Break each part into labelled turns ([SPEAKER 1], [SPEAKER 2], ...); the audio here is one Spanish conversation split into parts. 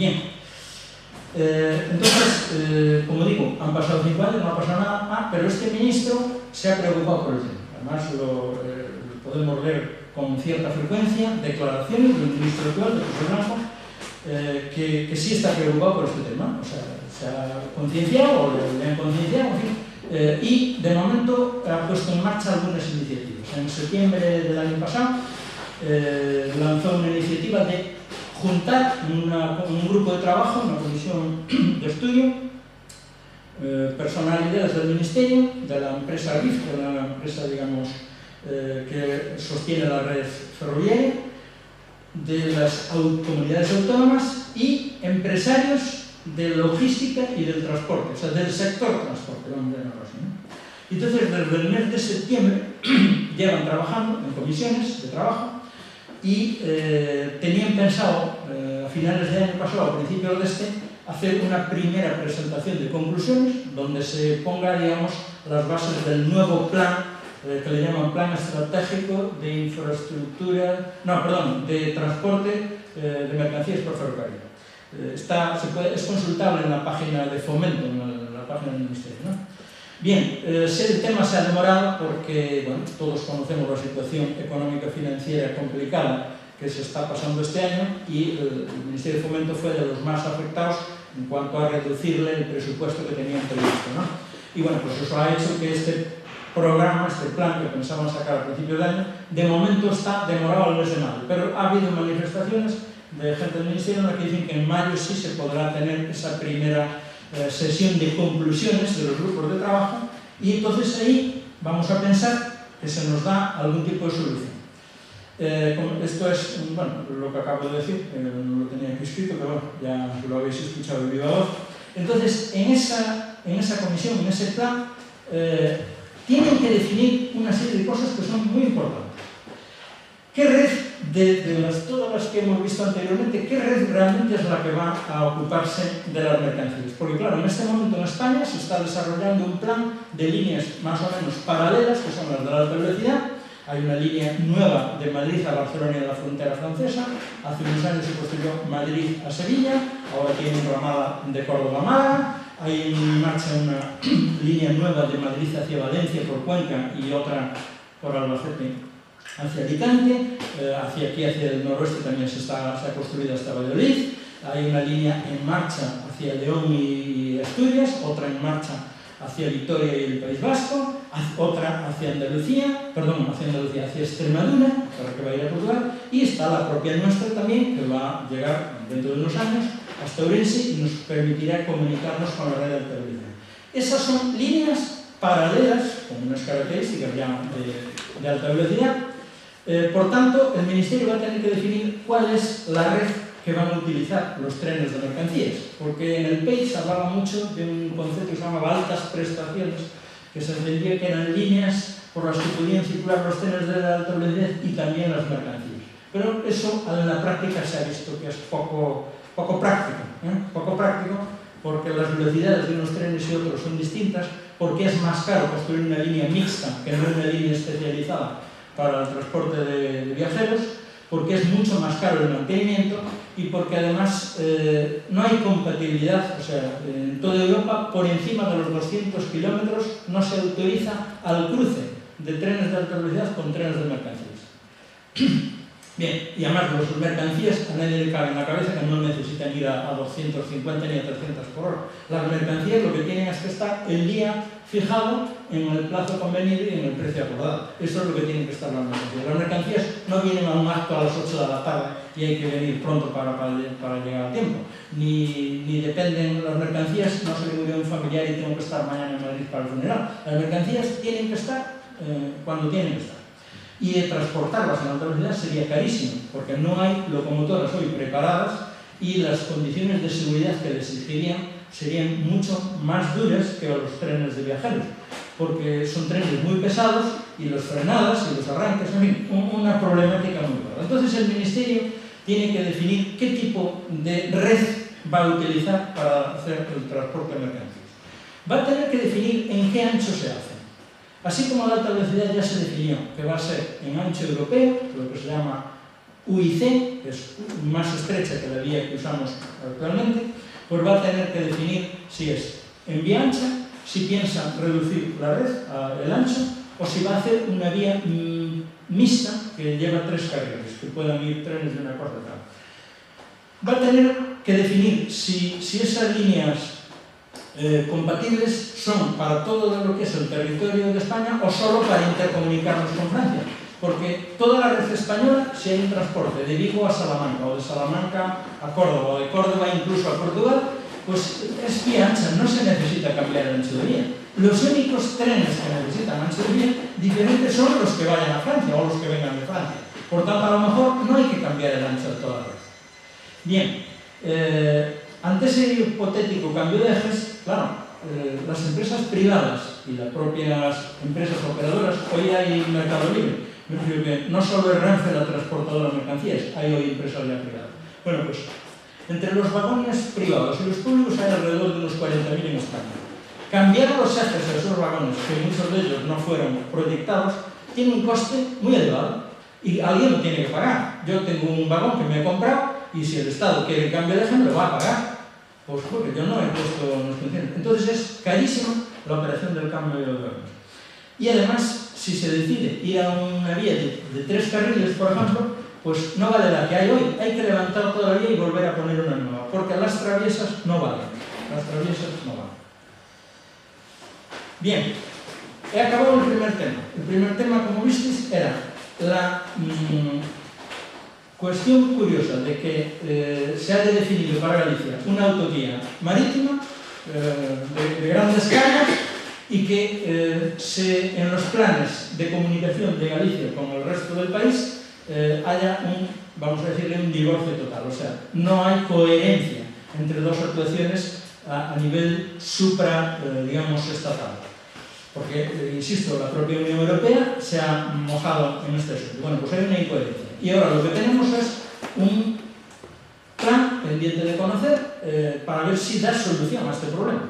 [SPEAKER 1] Bien, entonces, como digo, han pasado 5 años, no ha pasado nada, pero este ministro se ha preocupado por el tema. Además, lo podemos leer con cierta frecuencia, declaraciones del ministro actual, de José Blanco, que sí está preocupado por este tema. O sea, se ha concienciado, o le han concienciado, en fin, y de momento ha puesto en marcha algunas iniciativas. En septiembre del año pasado lanzó una iniciativa de juntar un grupo de trabajo, una comisión de estudio, personalidades del Ministerio, de la empresa RIF, que es la empresa, digamos, que sostiene la red ferroviaria, de las comunidades autónomas y empresarios de logística y del transporte, o sea, del sector transporte, vamos a llamarlo así, ¿no? Entonces, desde el mes de septiembre llevan trabajando en comisiones de trabajo y tenían pensado, a finales del año pasado, a principios de este, hacer una primera presentación de conclusiones donde se ponga, digamos, las bases del nuevo plan, que le llaman Plan Estratégico de Infraestructura, no, perdón, de Transporte de Mercancías por Ferrocarril. Es consultable en la página de Fomento, en la página del Ministerio, ¿no? Bien, el tema se ha demorado porque, bueno, todos conocemos la situación económica financiera complicada que se está pasando este año y el Ministerio de Fomento fue de los más afectados en cuanto a reducirle el presupuesto que tenían previsto, ¿no? Y bueno, pues eso ha hecho que este programa, este plan que pensaban sacar a principios de año, de momento está demorado al mes de mayo, pero ha habido manifestaciones de gente del Ministerio en la que dicen que en mayo sí se podrá tener esa primera sesión de conclusiones de los grupos de trabajo y entonces ahí vamos a pensar que se nos da algún tipo de solución. Esto es, bueno, lo que acabo de decir, no lo tenía aquí escrito, pero bueno, ya lo habéis escuchado de viva voz. Entonces, en esa comisión, en ese plan, tienen que definir una serie de cosas que son muy importantes. ¿Qué red, todas las que hemos visto anteriormente, qué red realmente es la que va a ocuparse de las mercancías? Porque claro, en este momento en España se está desarrollando un plan de líneas más o menos paralelas, que son las de la alta velocidad. Hay una línea nueva de Madrid a Barcelona y a la frontera francesa. Hace unos años se construyó Madrid a Sevilla, ahora tiene un ramada de Córdoba a Málaga. Hay en marcha una línea nueva de Madrid hacia Valencia por Cuenca y otra por Albacete hacia Alicante. Hacia el noroeste también se ha construido hasta Valladolid. Hay una línea en marcha hacia León y Asturias, otra en marcha hacia Vitoria y el País Vasco, otra hacia hacia Extremadura, para que vaya a Portugal, y está la propia nuestra también, que va a llegar dentro de unos años hasta Ourense y nos permitirá comunicarnos con la red de alta velocidad. Esas son líneas paralelas, con unas características ya de alta velocidad. Por tanto, el Ministerio va a tener que definir cuál es la red que van a utilizar los trenes de mercancías, porque en el PEI se hablaba mucho de un concepto que se llamaba altas prestaciones, que se entendía que eran líneas por las que podían circular los trenes de alta velocidad y también las mercancías. Pero eso en la práctica se ha visto que es poco práctico, poco práctico, porque las velocidades de unos trenes y otros son distintas, porque es más caro construir una línea mixta que no una línea especializada para el transporte de viajeros, porque es mucho más caro el mantenimiento y porque además no hay compatibilidad, o sea, en toda Europa por encima de los 200 kilómetros no se autoriza al cruce de trenes de alta velocidad con trenes de mercancías. Bien, y además las mercancías a nadie le cabe en la cabeza que no necesitan ir a 250 ni a 300 por hora. Las mercancías lo que tienen es que estar el día fijado en el plazo convenido y en el precio acordado. Eso es lo que tienen que estar las mercancías. Las mercancías no vienen a un acto a las 8 de la tarde y hay que venir pronto para llegar a tiempo. Ni dependen las mercancías, no se le murió un familiar y tengo que estar mañana en Madrid para el funeral. Las mercancías tienen que estar cuando tienen que estar. Y transportarlas en alta velocidad sería carísimo, porque no hay locomotoras hoy preparadas y las condiciones de seguridad que les exigirían serían mucho más duras que a los trenes de viajeros, porque son trenes muy pesados y las frenadas y los arranques, en fin, una problemática muy clara. Entonces el Ministerio tiene que definir qué tipo de red va a utilizar para hacer el transporte de mercancías. Va a tener que definir en qué ancho se hace. Así como la alta velocidad ya se definió que va a ser en ancho europeo, lo que se llama UIC, que es más estrecha que la vía que usamos actualmente, pues va a tener que definir si es en vía ancha, si piensa reducir la red, el ancho, o si va a hacer una vía mixta que lleva 3 carriles, que puedan ir trenes de una cosa a otra. Va a tener que definir si esas líneas compatibles son para todo lo que es el territorio de España o solo para intercomunicarnos con Francia. Porque toda la red española, si hay un transporte de Vigo a Salamanca, o de Salamanca a Córdoba, o de Córdoba incluso a Portugal, pues es vía ancha, no se necesita cambiar el ancho de vía. Los únicos trenes que necesitan ancho de vía diferentes son los que vayan a Francia o los que vengan de Francia. Por tanto, a lo mejor no hay que cambiar el ancho de toda la red. Bien, ante ese hipotético cambio de ejes, claro, las empresas privadas y las propias empresas operadoras, hoy hay mercado libre. Me refiero que no solo es Renfe la transportadora de mercancías, hay hoy empresas ya privadas. Bueno, pues entre los vagones privados y los públicos hay alrededor de unos 40.000 en España. Cambiar los ejes de esos vagones, que muchos de ellos no fueron proyectados, tiene un coste muy elevado y alguien lo tiene que pagar. Yo tengo un vagón que me he comprado y si el Estado quiere el cambio de eje, me lo va a pagar. Pues porque yo no he puesto unos funciones. Entonces es carísimo la operación del cambio de vagones. Y además, si se decide ir a una vía de 3 carriles, por ejemplo, pues no vale la que hay hoy. Hay que levantar toda la vía y volver a poner una nueva, porque las traviesas no valen. Las traviesas no valen. Bien, he acabado el primer tema. El primer tema, como visteis, era la cuestión curiosa de que se haya definido para Galicia una autovía marítima de grandes escala y que en los planes de comunicación de Galicia con el resto del país haya vamos a decirle, un divorcio total. O sea, no hay coherencia entre dos actuaciones a nivel digamos, estatal. Porque, insisto, la propia Unión Europea se ha mojado en este asunto. Bueno, pues hay una incoherencia. Y ahora lo que tenemos es un plan pendiente de conocer para ver si da solución a este problema.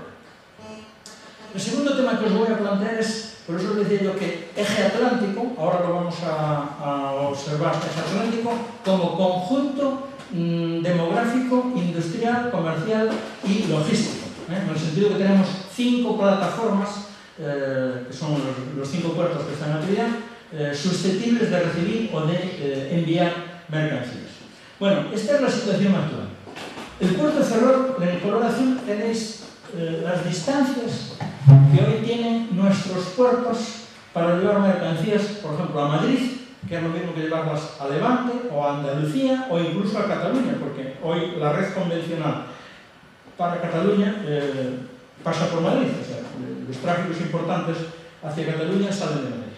[SPEAKER 1] El segundo tema que os voy a plantear es, por eso os decía yo que eje atlántico, ahora lo vamos a observar, eje atlántico como conjunto demográfico, industrial, comercial y logístico. En el sentido que tenemos 5 plataformas, que son los 5 puertos que están en actividad, susceptibles de recibir o de enviar mercancías. Bueno, esta es la situación actual. El puerto de Ferrol, en el color azul tenéis las distancias que hoy tienen nuestros puertos para llevar mercancías, por ejemplo, a Madrid, que es lo mismo que llevarlas a Levante o a Andalucía o incluso a Cataluña, porque hoy la red convencional para Cataluña pasa por Madrid, o sea, los tráficos importantes hacia Cataluña salen de Madrid.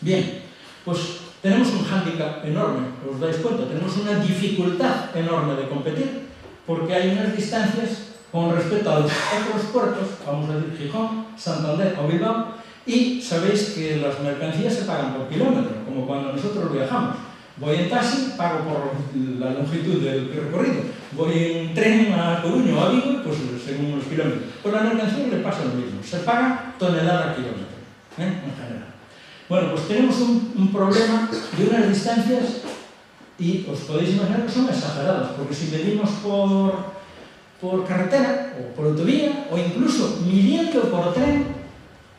[SPEAKER 1] Bien, pues tenemos un hándicap enorme, os dais cuenta, tenemos una dificultad enorme de competir, porque hay unas distancias con respecto a los otros puertos, vamos a decir Gijón, Santander o Bilbao, y sabéis que las mercancías se pagan por kilómetro, como cuando nosotros viajamos. Voy en taxi, pago por la longitud del recorrido. Voy en tren a Coruña o a Vigo, pues según los kilómetros. Pues la mercancía le pasa lo mismo, se paga tonelada a kilómetro, en general. Bueno, pues tenemos un problema de unas distancias, y os podéis imaginar que son exageradas, porque si medimos por carretera o por autovía o incluso midiendo por tren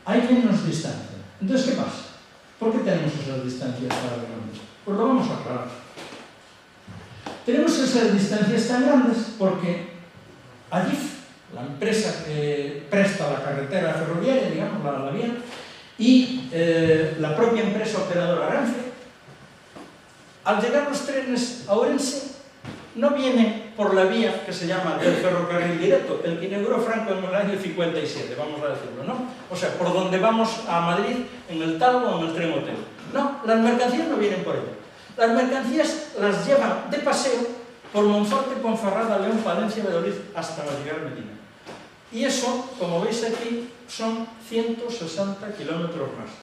[SPEAKER 1] hay menos distancia. Entonces, ¿qué pasa? ¿Por qué tenemos esas distancias tan grandes? Pues lo vamos a aclarar. Tenemos esas distancias tan grandes porque Adif, la empresa que presta la carretera ferroviaria, digamos, la vía, y la propia empresa operadora Renfe, al llegar los trenes a Orense, no viene por la vía que se llama del ferrocarril directo, el que inauguró Franco en el año 57, vamos a decirlo, ¿no? O sea, por donde vamos a Madrid, en el Talgo o en el tren hotel. No, las mercancías no vienen por ella. Las mercancías las llevan de paseo por Monforte, Ponferrada, León, Palencia, Valladolid, hasta llegar a Medina. Y eso, como veis aquí, son 160 kilómetros más.